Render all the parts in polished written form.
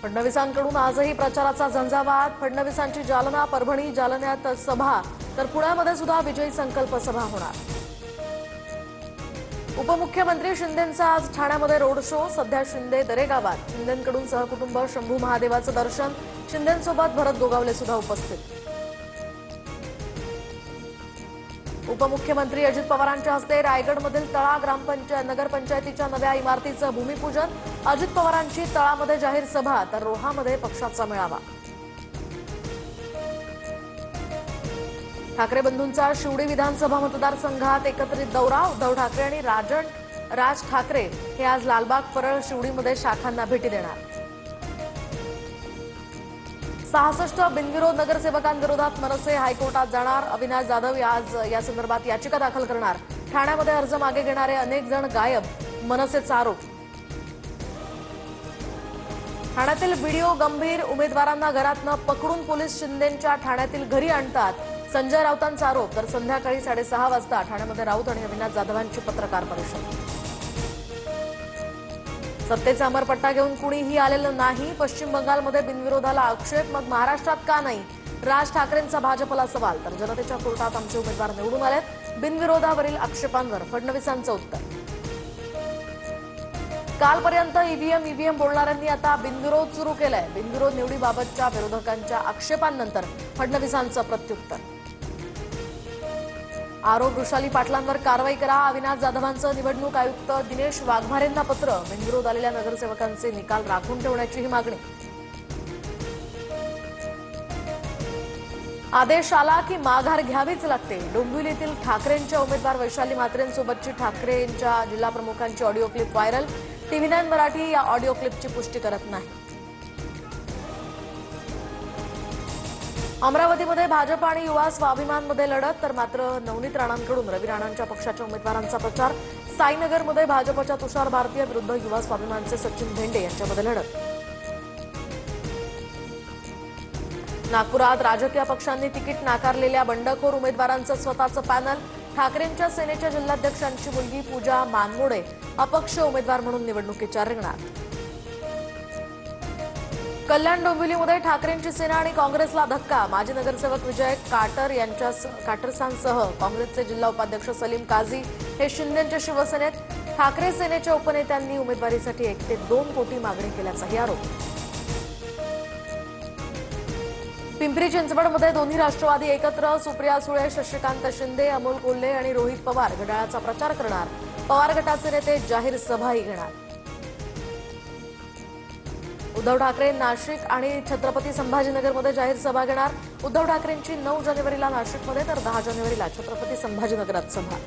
फडणवीसांकडून आजही प्रचाराचा झंझावात। फडणवीसांची जालना, परभणी, जालन्यात सभा, तर पुण्यामध्ये सुद्धा विजयी संकल्प सभा होणार। उपमुख्यमंत्री शिंदेंचा आज ठाण्यामध्ये रोड शो। सध्या शिंदे दरेगावात। शिंदेंकडून सहकुटुंब शंभू महादेवाचं दर्शन। शिंदेंसोबत भरत गोगावले सुद्धा उपस्थित। उपमुख्यमंत्री अजित पवारांच्या हस्ते रायगडमधील तळा नगरपंचायतीच्या नव्या इमारतीचं भूमिपूजन। अजित पवारांची तळामध्ये जाहीर सभा, तर रोहामध्ये पक्षाचा मेळावा। ठाकरे बंधूंचा शिवडी विधानसभा मतदारसंघात एकत्रित दौरा। उद्धव ठाकरे आणि राज ठाकरे हे आज लालबाग, परळ, शिवडीमध्ये शाखांना भेटी देणार। 66 बिनविरोध नगरसेवकांविरोधात मनसे हायकोर्टात जाणार। अविनाश जाधव आज या संदर्भात याचिका दाखल करणार। ठाण्यामध्ये अर्ज मागे घेणारे अनेक जण गायब, मनसेचा आरोप। ठाण्यातील बीडीओ गंभीर, उमेदवारांना घरातनं पकडून पोलीस शिंदेंच्या ठाण्यातील घरी आणतात, संजय राऊतांचा आरोप। तर संध्याकाळी 6:30 वाजता ठाण्यामध्ये राऊत आणि अविनाश जाधवांची पत्रकार परिषद। सत्तेचा अमरपट्टा घेऊन कुणीही आलेलं नाही। पश्चिम बंगालमध्ये बिनविरोधाला आक्षेप, मग महाराष्ट्रात का नाही? राज ठाकरेंचा भाजपला सवाल। तर जनतेच्या कोर्टात आमचे उमेदवार निवडून आलेत, बिनविरोधावरील आक्षेपांवर फडणवीसांचं उत्तर। कालपर्यंत ईव्हीएम बोलणाऱ्यांनी आता बिनविरोध सुरू केलाय। बिनविरोध निवडीबाबतच्या विरोधकांच्या आक्षेपांनंतर फडणवीसांचं प्रत्युत्तर। आरोप वृषाली पाटलांवर कारवाई करा। अविनाश जाधवांचं निवडणूक आयुक्त दिनेश वाघमारेंना पत्र। बिनविरोध आलेल्या नगरसेवकांचे निकाल राखून ठेवण्याचीही मागणी। आदेश आला की माघार घ्यावीच लागते। डोंबिवलीतील ठाकरेंच्या उमेदवार वैशाली म्हात्रेंसोबतची ठाकरेंच्या जिल्हा प्रमुखांची audio clip viral. TV9 Marathi या ऑडिओ क्लिपची पुष्टी करत नाही। अमरावतीमध्ये भाजप आणि युवा स्वाभिमानमध्ये लढत, तर मात्र नवनीत राणांकडून रवी राणांच्या पक्षाच्या उमेदवारांचा प्रचार। साईनगरमध्ये भाजपच्या तुषार भारतीय विरुद्ध युवा स्वाभिमानचे सचिन भेंडे यांच्यामध्ये लढत। नागपुरात राजकीय पक्षांनी तिकीट नाकारलेल्या बंडखोर उमेदवारांचं स्वतःचं पॅनल। ठाकरेंच्या सेनेच्या जिल्हाध्यक्षांची मुलगी पूजा मानमोडे अपक्ष उमेदवार म्हणून निवडणुकीच्या रिंगणात। कल्याण डोंबिवलीमध्ये ठाकरेंची सेना आणि काँग्रेसला धक्का। माजी नगरसेवक विजय काटरसांसह काँग्रेसचे जिल्हा उपाध्यक्ष सलीम काझी हे शिंदेंच्या शिवसेनेत। ठाकरे सेनेच्या उपनेत्यांनी उमेदवारीसाठी 1 ते 2 कोटी मागणी केल्याचाही आरोप। पिंपरी चिंचवडमध्ये दोन्ही राष्ट्रवादी एकत्र। सुप्रिया सुळे, शशिकांत शिंदे, अमोल कोल्हे आणि रोहित पवार घड्याळाचा प्रचार करणार। पवार गटाचे नेते जाहीर सभाही घेणार। उद्धव ठाकरे नाशिक आणि छत्रपती संभाजीनगरमध्ये जाहीर सभा घेणार। उद्धव ठाकरेंची 9 जानेवारीला नाशिकमध्ये, तर 10 जानेवारीला छत्रपती संभाजीनगरात सभा।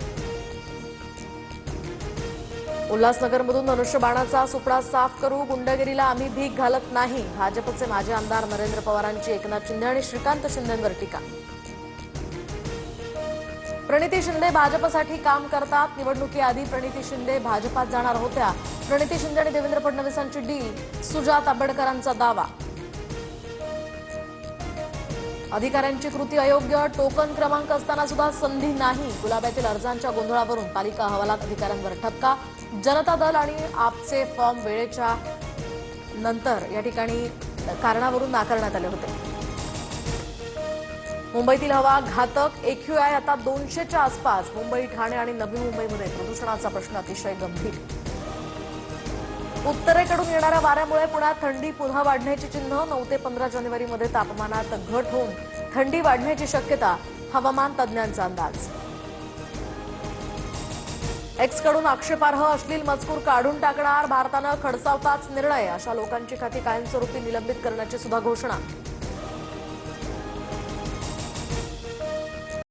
उल्हासनगरमधून मनुष्यबाणाचा सुपडा साफ करू, गुंडगिरीला आम्ही भीक घालत नाही। भाजपचे माजी आमदार नरेंद्र पवारांची एकनाथ शिंदे आणि श्रीकांत शिंदेंवर टीका। प्रणिती शिंदे भाजपसाठी काम करतात। निवडणुकीआधी प्रणिती शिंदे भाजपात जाणार होत्या। प्रणिती शिंदे आणि देवेंद्र फडणवीसांची डील, सुजात आंबेडकरांचा दावा। अधिकाऱ्यांची कृती अयोग्य, टोकन क्रमांक असताना सुद्धा संधी नाही। गुलाब्यातील अर्जांच्या गोंधळावरून पालिका अहवालात अधिकाऱ्यांवर ठपका। जनता दल आणि आपचे फॉर्म वेळेच्या नंतर या ठिकाणी कारणावरून नाकारण्यात आले होते। मुंबईतील हवा घातक, AQI आता 200च्या आसपास। मुंबई, ठाणे आणि नवी मुंबईमध्ये प्रदूषणाचा प्रश्न अतिशय गंभीर। उत्तरेकडून येणाऱ्या वाऱ्यामुळे पुण्यात थंडी पुन्हा वाढण्याची चिन्ह। 9 ते 15 जानेवारीमध्ये तापमानात घट होऊन थंडी वाढण्याची शक्यता, हवामान तज्ज्ञांचा अंदाज। एक्सकडून आक्षेपार्ह अश्लील मजकूर काढून टाकणार। भारतानं खडसावताच निर्णय, अशा लोकांची खाती कायमस्वरूपी निलंबित करण्याची सुद्धा घोषणा।